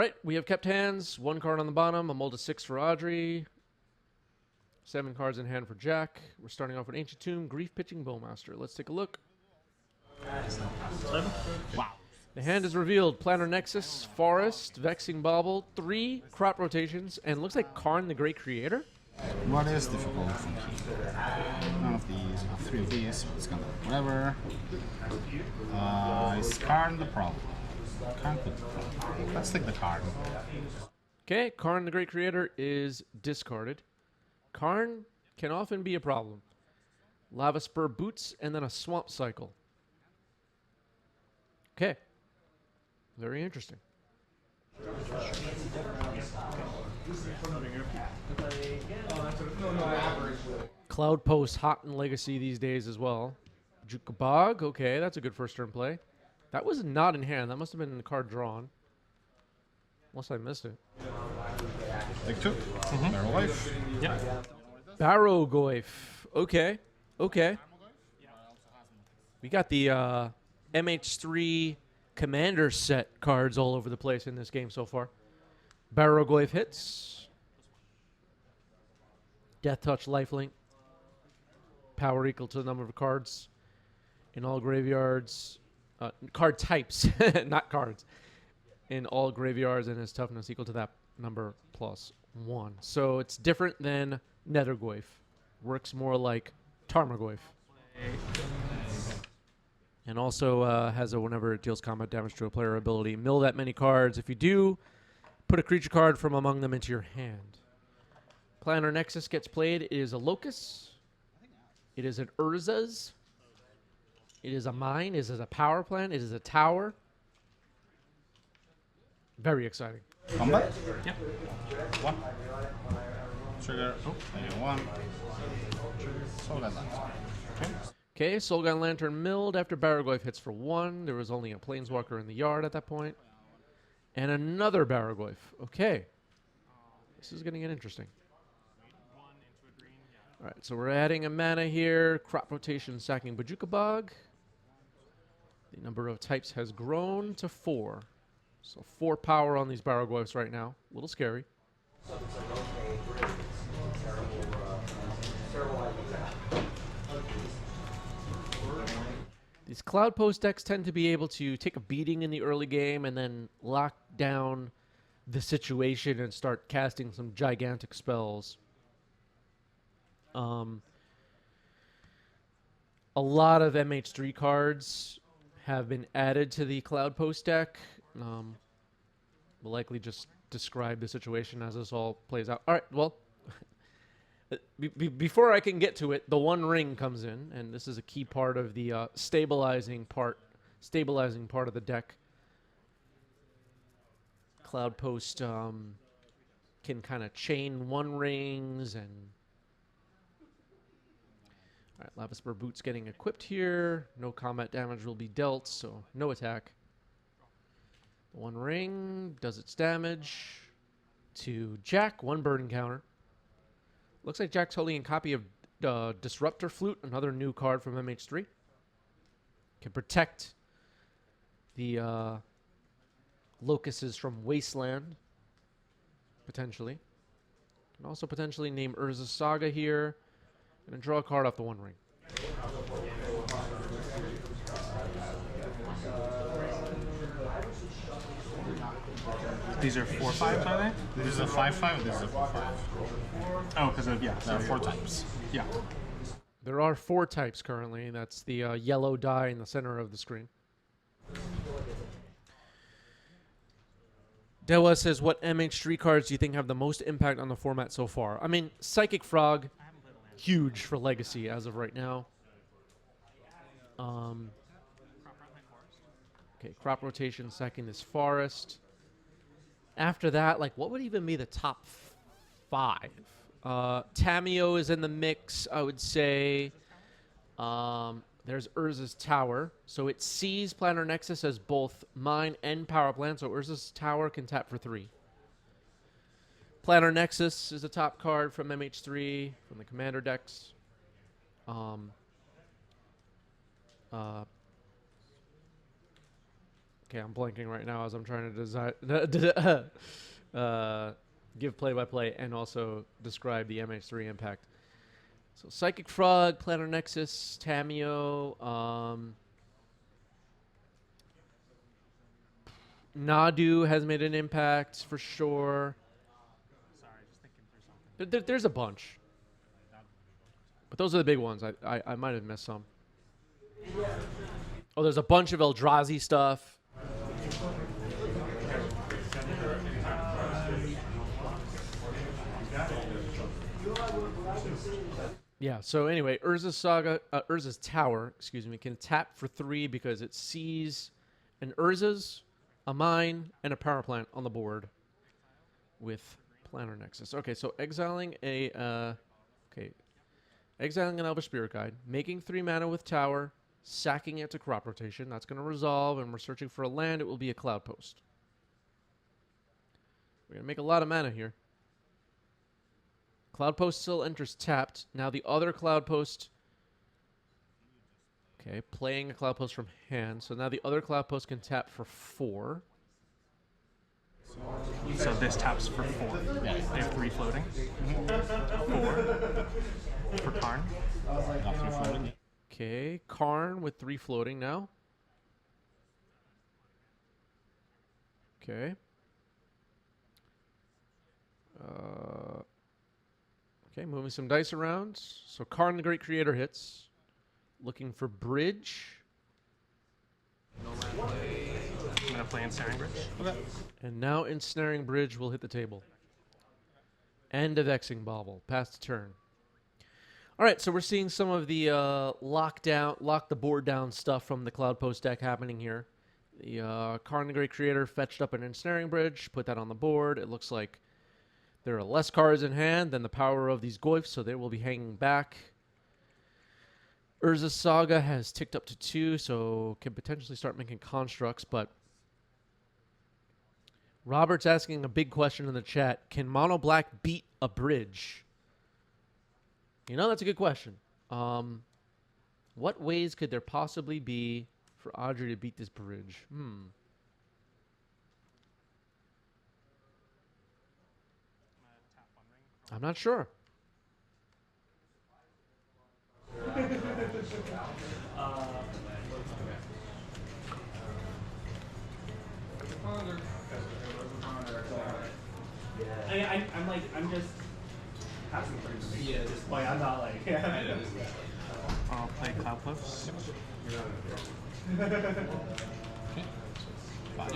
right, we have kept hands. 1 card on the bottom. A mold of 6 for Audrey. 7 cards in hand for Jack. We're starting off with Ancient Tomb, Grief Pitching Bowmaster. Let's take a look. Wow. The hand is revealed. Plantar Nexus, Forest, Vexing Bauble, 3 crop rotations, and looks like Karn the Great Creator. What is difficult thinking? None of these, 3 of these, it's gonna whatever. Is Karn the problem? Karn could be the problem. Let's take the Karn. Okay, Karn the Great Creator is discarded. Karn can often be a problem. Lava Spur Boots, and then a Swamp Cycle. Okay. Very interesting. Cloudpost hot in Legacy these days as well. Jukabog, okay, that's a good first turn play. That was not in hand. That must have been a card drawn. Unless I missed it. Take 2. Barrel Life. Yeah. Barrogoyf. Okay. Okay. We got the MH3 Commander set cards all over the place in this game so far. Barrogoyf hits. Death Touch, Lifelink. Power equal to the number of cards in all graveyards. Card types, not cards. In all graveyards, and his toughness equal to that number +1. So it's different than Nethergoyf. Works more like Tarmogoyf. And also has a whenever it deals combat damage to a player ability, mill that many cards. If you do, put a creature card from among them into your hand. Plantar Nexus gets played. It is a Locust. It is an Urza's. It is a mine. It is a power plant. It is a tower. Very exciting. Combat? Yep. 1. Trigger. Oh, and 1. Soul Guide Lantern. Okay. Okay, Soul Gun Lantern milled after Barrogoyf hits for 1. There was only a Planeswalker in the yard at that point. And another Barrogoyf. Okay. This is going to get interesting. All right, so we're adding a mana here. Crop rotation, sacking Bajukabog. The number of types has grown to 4. So 4 power on these Barrogoyfs right now. A little scary. These Cloudpost decks tend to be able to take a beating in the early game and then lock down the situation and start casting some gigantic spells. A lot of MH3 cards have been added to the Cloudpost deck. We'll likely just describe the situation as this all plays out. All right, well, before I can get to it, the One Ring comes in, and this is a key part of the stabilizing part of the deck. Cloudpost can kind of chain One Rings and... All right, Lava Spur Boots getting equipped here. No combat damage will be dealt, so no attack. One Ring does its damage to Jack. 1 burden counter. Looks like Jack's holding a copy of Disruptor Flute, another new card from MH3. Can protect the locusts from Wasteland, potentially. Can also potentially name Urza's Saga here. And draw a card off the One Ring. These are 4/5s, are they? This is a 5/5, this is a 4/5. Oh, because of, yeah. There are 4 types. Yeah. There are 4 types currently. That's the yellow die in the center of the screen. Dewa says, what MH3 cards do you think have the most impact on the format so far? I mean, Psychic Frog, huge for Legacy as of right now. Okay, crop rotation second is Forest. After that, like, what would even be the top 5? Tameo is in the mix, I would say. There's Urza's Tower. So it sees Plantar Nexus as both mine and power plant, so Urza's Tower can tap for 3. Plantar Nexus is a top card from MH3, from the Commander decks. Okay, I'm blanking right now as I'm trying to design, give play-by-play and also describe the MH3 impact. So Psychic Frog, Planar Nexus, Tameo, Nadu has made an impact for sure. Sorry, just thinking through something. There's a bunch, but those are the big ones. I might have missed some. Oh, there's a bunch of Eldrazi stuff. Yeah, so anyway, Urza's Tower, excuse me, can tap for 3 because it sees an Urza's, a mine, and a power plant on the board with Planar Nexus. Okay, so exiling exiling an Elvish Spirit Guide, making 3 mana with Tower, sacking it to crop rotation. That's going to resolve, and we're searching for a land. It will be a Cloudpost. We're going to make a lot of mana here. Cloudpost still enters tapped. Now the other Cloudpost... Okay, playing a Cloudpost from hand. So now the other Cloudpost can tap for 4. So this taps for 4. Yeah. They have 3 floating. 4 for Karn. Got 3 floating. Okay, Karn with 3 floating now. Okay. Okay, moving some dice around. So Karn the Great Creator hits. Looking for Bridge. I'm going to play Ensnaring Bridge. Okay. And now Ensnaring Bridge will hit the table. End of Exing Bauble. Pass the turn. All right, so we're seeing some of the lock the board down stuff from the Cloudpost deck happening here. The Karn the Great Creator fetched up an Ensnaring Bridge, put that on the board. It looks like there are less cards in hand than the power of these Goyfs, so they will be hanging back. Urza's Saga has ticked up to 2, so can potentially start making constructs, but Robert's asking a big question in the chat. Can Mono Black beat a bridge? You know, that's a good question. What ways could there possibly be for Audrey to beat this bridge? I'm not sure. I'm just passing through. Yeah, just like I'm not like. I'll play Cloudpost.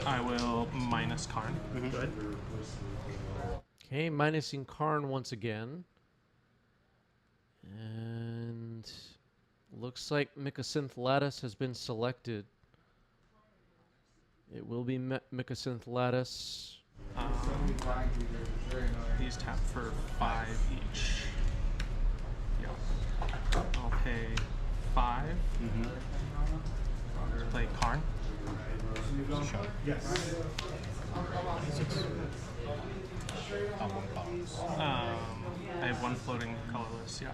I will minus Karn. Good. Okay, minusing Karn once again. And looks like Mycosynth Lattice has been selected. It will be Mycosynth Lattice. These tap for 5 each. Yeah. I'll pay 5. Play Karn. Yes. I have 1 floating colorless, yeah.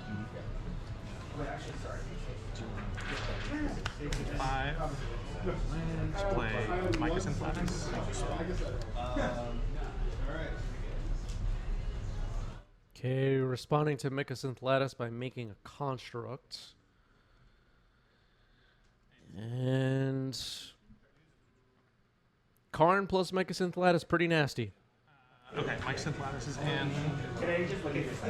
5. Let's play Mycosynth Lattice. Okay, responding to Mycosynth Lattice by making a construct. And Karn plus Mycosynth Lattice, pretty nasty. Okay, Mycosynth Lattice is in. Can I just look at this? I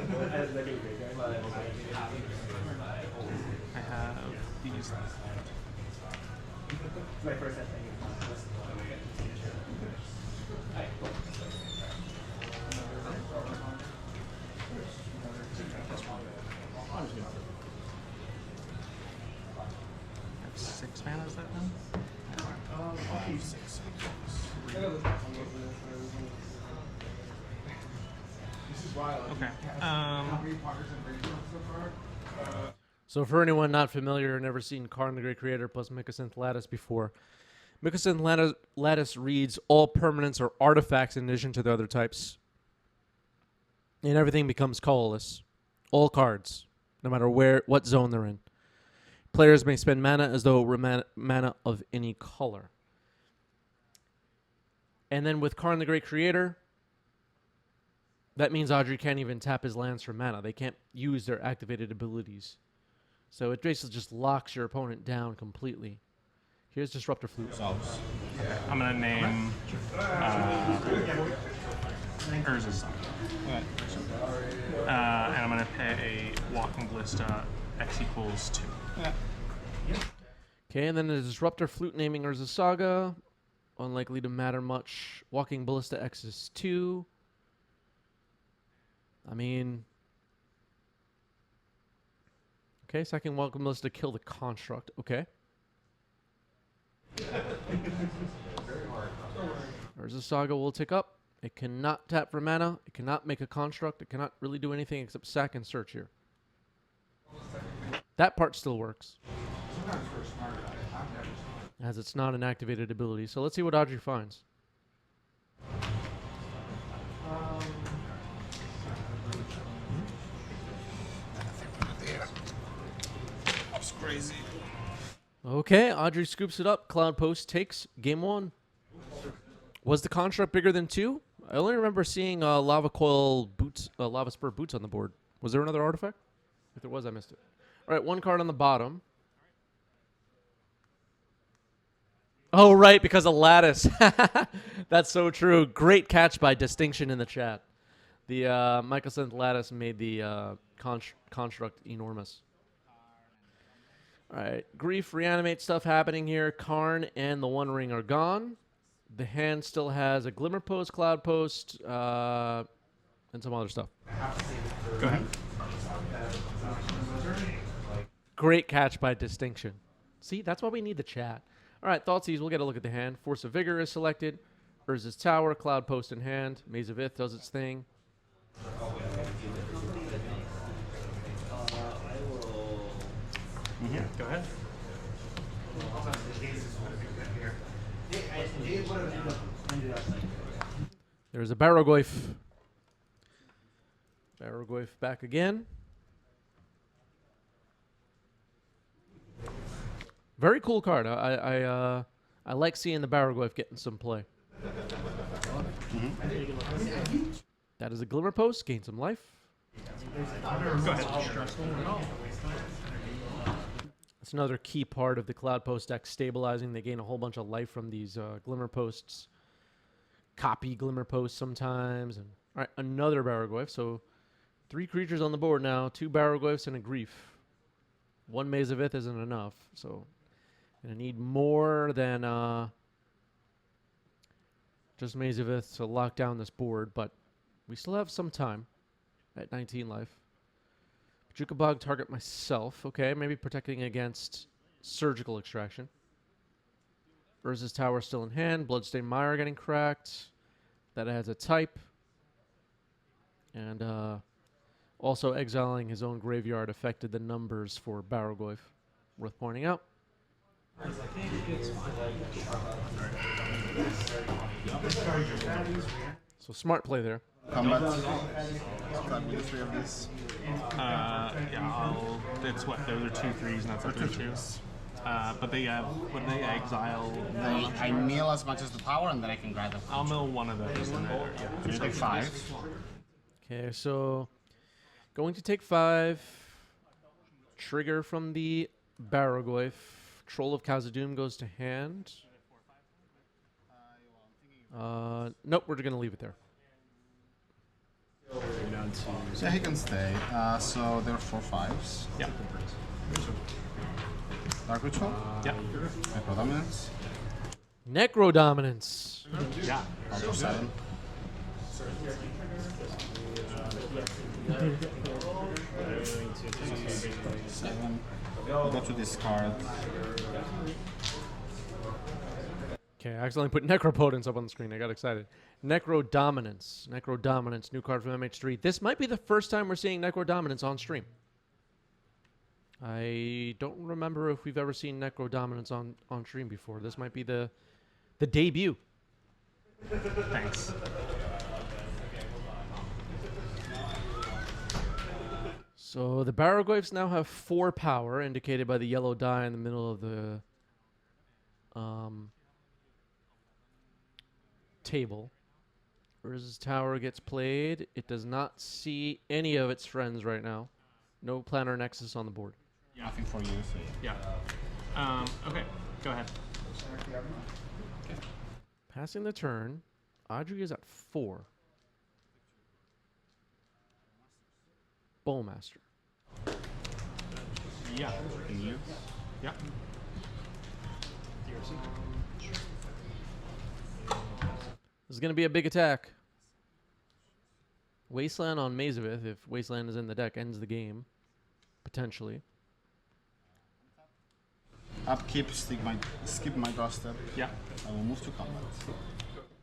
have these. My first thing. I have 6 mana, is that then? 5, 6. Okay. So for anyone not familiar or never seen Karn the Great Creator plus Mycosynth Lattice before, Mycosynth Lattice reads all permanents or artifacts in addition to the other types. And everything becomes colorless. All cards, no matter what zone they're in. Players may spend mana as though it were mana of any color. And then with Karn the Great Creator, that means Audrey can't even tap his lands for mana. They can't use their activated abilities. So it basically just locks your opponent down completely. Here's Disruptor Flute. I'm gonna name Urza's Saga. Okay. And I'm gonna pay a Walking Ballista X equals 2. Yeah. Okay, and then the Disruptor Flute naming Urza Saga. Unlikely to matter much. Walking Ballista X is 2. I mean... Okay, second Walking Ballista kill the construct. Okay. Urza Saga will tick up. It cannot tap for mana. It cannot make a construct. It cannot really do anything except sack and search here. That part still works. As it's not an activated ability. So let's see what Audrey finds. That's crazy. Okay, Audrey scoops it up. Cloudpost takes game 1. Was the construct bigger than 2? I only remember seeing lava coil boots, lava spur boots on the board. Was there another artifact? If there was, I missed it. All right, 1 card on the bottom. Oh, right, because of Lattice. That's so true. Great catch by Distinction in the chat. The Michael Sent Lattice made the construct enormous. All right, Grief, Reanimate stuff happening here. Karn and the One Ring are gone. The hand still has a Glimmer Post, Cloud Post, and some other stuff. Go ahead. Great catch by Distinction. See, that's why we need the chat. All right, Thoughtseize, we'll get a look at the hand. Force of Vigor is selected. Urza's Tower, Cloud Post in hand. Maze of Ith does its thing. Go ahead. There's a Barrogoyf. Barrogoyf back again. Very cool card. I like seeing the Barrogoyf getting some play. That is a Glimmer Post. Gain some life. Go ahead. That's another key part of the Cloud Post deck, stabilizing. They gain a whole bunch of life from these Glimmer Posts. Copy Glimmer Posts sometimes. And all right, another Barrogoyf. So 3 creatures on the board now. 2 Barrogoyfs and a Grief. 1 Maze of Ith isn't enough. So gonna need more than just Maze of Ith to lock down this board. But we still have some time at 19 life. Jukabog, target myself. Okay, maybe protecting against surgical extraction. Urza's Tower still in hand. Bloodstained Mire getting cracked. That has a type. And also exiling his own graveyard affected the numbers for Barrogoyf. Worth pointing out. So smart play there. Combat. Start with 3 of these. Yeah, it's what? Those are 2 3s, and that's a 3/2. But they have, when they exile, I mill as much as the power, and then I can grab them. I'll mill one of those in there. Yeah. So you take 5. Okay, so going to take 5. Trigger from the Barrogoyf. Troll of Khazad-dûm goes to hand. Nope, we're going to leave it there. So he can stay. So there are 4 5s. Yeah. Dark Ritual. Yeah. Necro Dominance. Necro Dominance. Yeah. Also 7. Go to discard. Okay, I accidentally put Necropotence up on the screen. I got excited. Necro Dominance. Necro Dominance, new card from MH3. This might be the first time we're seeing Necro Dominance on stream. I don't remember if we've ever seen Necro Dominance on stream before. This might be the debut. Thanks. So the Barrogoyfs now have 4 power, indicated by the yellow die in the middle of the table. Urza's Tower gets played. It does not see any of its friends right now. No Planar Nexus on the board. Nothing for you, so Yeah. Okay, go ahead. Passing the turn, Audrey is at 4. Bowmaster. Yeah. can you? Yeah. This is going to be a big attack. Wasteland on Mazavith, if Wasteland is in the deck, ends the game. Potentially. Upkeep, skip my draw step. Yeah. I will move to combat.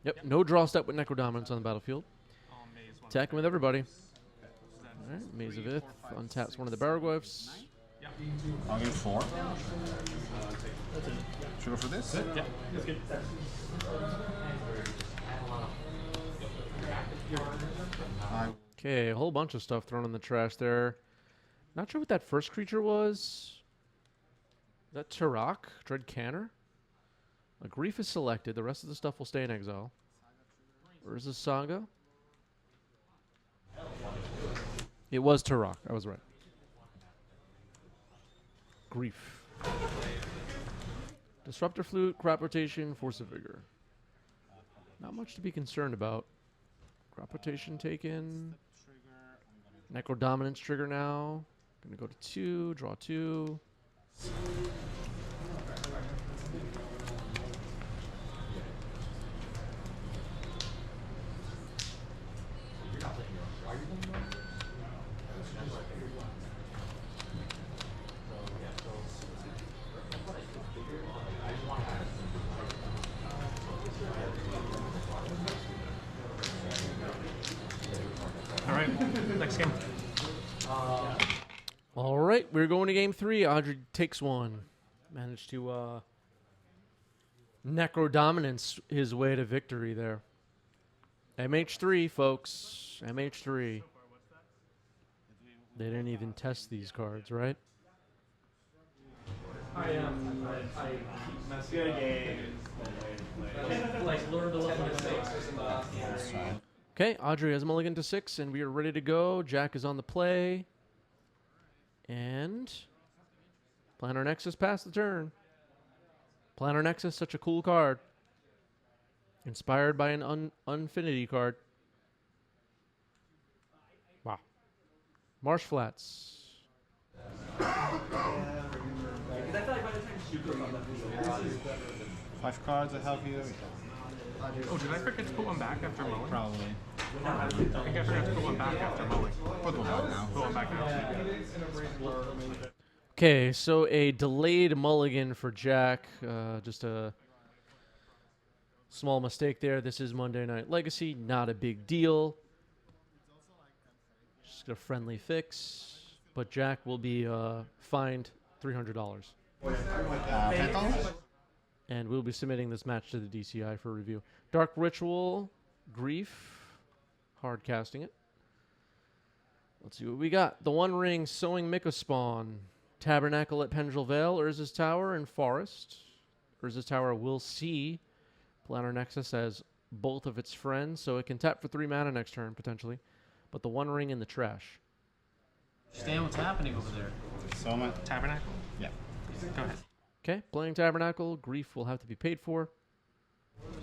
Yep, no draw step with Necrodominance on the battlefield. All maze one. Attacking with everybody. Alright, Mazavith untaps one of the Baraglyphs. Yeah. I'll give 4. Should I go for this? Yeah. That's good. Okay, a whole bunch of stuff thrown in the trash there. Not sure what that first creature was. Is that Turok? Dread Canner? A Grief is selected. The rest of the stuff will stay in exile. Or is this Saga? It was Turok. I was right. Grief. Disruptor Flute, Crop Rotation, Force of Vigor. Not much to be concerned about. Crop Rotation taken. Necrodominance trigger now. Gonna go to 2, draw 2. All right. Next game. All right, we're going to game 3. Audrey takes one. Managed to Necrodominance his way to victory there. MH3, folks. MH3. They didn't even test these cards, right? I keep messing up games. Like learn to love mistakes. That's fine. Okay, Audrey has mulligan to 6, and we are ready to go. Jack is on the play. And Planar Nexus passed the turn. Planar Nexus, such a cool card. Inspired by an Unfinity card. Wow. Marsh Flats. 5 cards I have here. Oh, did I forget to put one back after mowing? Probably. I think I forgot to put one back after mowing. Put one out now. Put one back now. Okay, so a delayed mulligan for Jack. Just a small mistake there. This is Monday Night Legacy. Not a big deal. Just a friendly fix. But Jack will be fined $300. Petal? And we'll be submitting this match to the DCI for review. Dark Ritual, Grief, hard casting it. Let's see what we got. The One Ring, Sowing Mycospawn, Tabernacle at Pendrell Vale, Urza's Tower, and Forest. Urza's Tower will see Planar Nexus as both of its friends, so it can tap for 3 mana next turn, potentially. But the One Ring in the trash. Understand what's happening over there. So much. Tabernacle? Yeah. Go ahead. Okay, playing Tabernacle, Grief will have to be paid for. What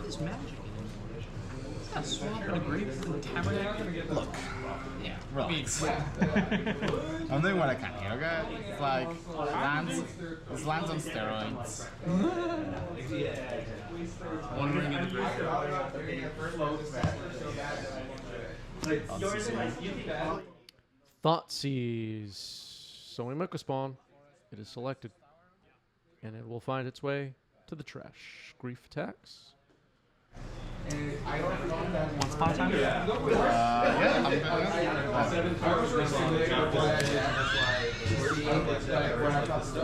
is magic in it? Yeah, swap and agree for the tabernacle. Look. Yeah, Relax. I'm doing what I can here, okay? It's like lands. It's lands on steroids. One ring in the grave. Thoughtseize. Sowing Mycospawn. It is selected. And it will find its way to the trash. Grief attacks. One spot time? Yeah, Who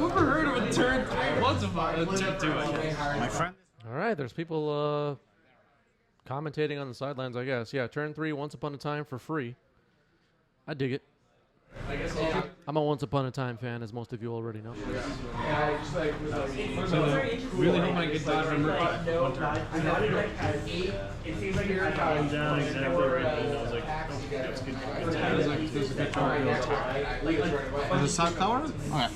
ever heard of a turn 3 once about it? my friend. All right, there's people commentating on the sidelines, I guess. Yeah, turn 3, once upon a time for free. I dig it. I'm a Once Upon a Time fan, as most of you already know. Really hope I get dodged and It seems like you're down exactly right. And I was like, oh, that's good. There's a good target. Is it South Tower? Okay.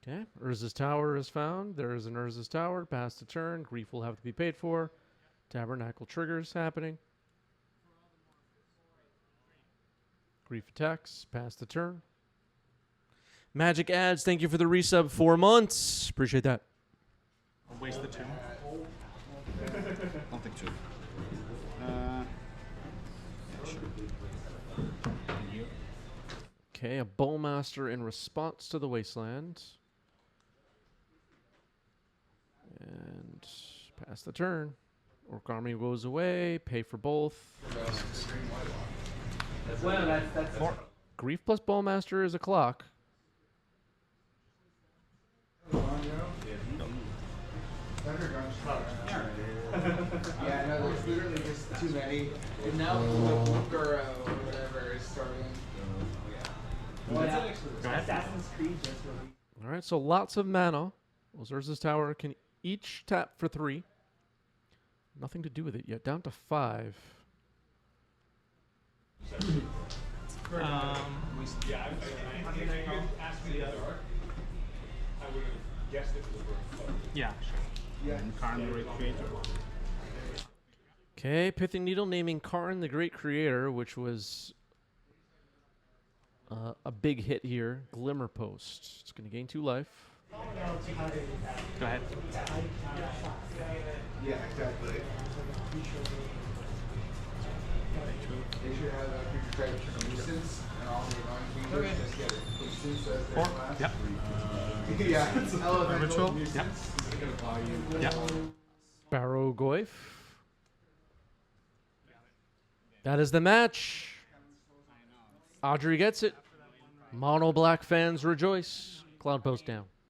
Okay, Urza's Tower is found. There is an Urza's Tower. Pass the turn. Grief will have to be paid for. Tabernacle triggers happening. Grief attacks. Pass the turn. Magic Ads, thank you for the resub. 4 months. Appreciate that. I'll waste the 2. I'll take 2. Okay, a Bowmaster in response to the Wasteland. And pass the turn. Orc Army goes away. Pay for both. Well, that's Grief plus Bowmaster is a clock. Yeah, no, there's literally just too many. And now Booker or whatever is starting. Assassin's Creed just released. All right, so lots of mana. Well, Urza's Tower can each tap for 3. Nothing to do with it yet. Down to 5. Yeah, sure. And Karn, the Great Creator. Okay, Pithing Needle naming Karn the Great Creator, which was a big hit here. Glimmer Post. It's going to gain 2 life. Go ahead. Yeah, exactly. They should have a creature type nuisance, and all the annoying creatures just get nuisance as their 4. class. Yep. Yeah, elemental Ritual. nuisance. Yep. Yep. Barrow Goyf. That is the match. Audrey gets it. Mono black fans rejoice. Cloudpost down.